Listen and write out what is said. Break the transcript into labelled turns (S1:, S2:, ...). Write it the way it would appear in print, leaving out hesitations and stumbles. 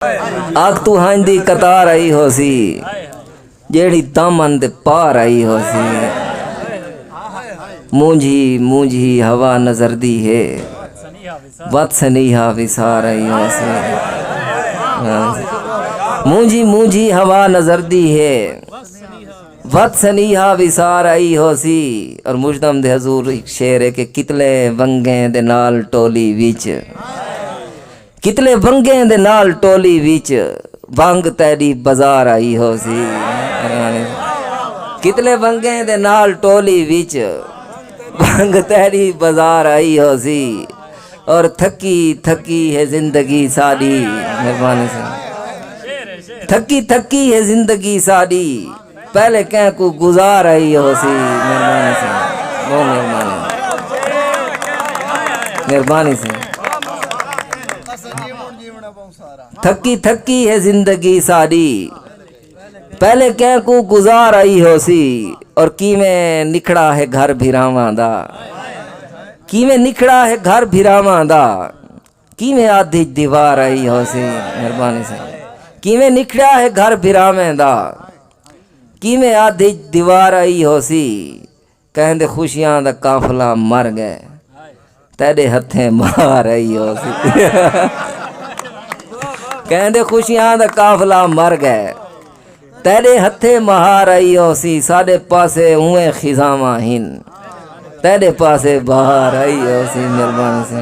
S1: आख तू हां दी कतार आई हो सी जेड़ी तामन दे पार आई हो सी। मूंझी मूंझी हवा नजर दी है वत सनीहा विसार आई हो सी। मूंझी मूंझी हवा नजर दी है वत सनीहा विसार आई हो सी। और मुजदम दे हजूर एक शेर है कि कितले वंगे दे नाल टोली विच कितले वंगे दे नाल टोली विच वंग तेरी बाजार आई हो सी। कितले वंगे दे नाल टोली विच वंग तेरी बाजार आई हो सी। और थकी थकी है जिंदगी सारी, मेहरबानी से थकी थकी है जिंदगी सारी पहले क्या को गुजार आई हो सी। मेहरबानी से वो मेहरबानी से थकी थकी है जिंदगी सारी पहले क्या को गुजार आई हो सी। और कीमें निखड़ा है घर भिरावां दा, कीमें निखड़ा है घर भिरावां दा कीमें आधी दीवार आई हो सी। मेहरबानी से कीमें निखड़ा है घर भिरावें दा कीमें आधी दीवार आई हो सी। कहंदे खुशियां दा काफला मर गए तेरे हथे मार आई हो सी। कहंदे खुशियां दा काफला मर गए तेरे हथे महार आई हो सी। साडे पासे उए खिजावां हिन तेरे पासे बाहर आई हो सी। मेहरबानी से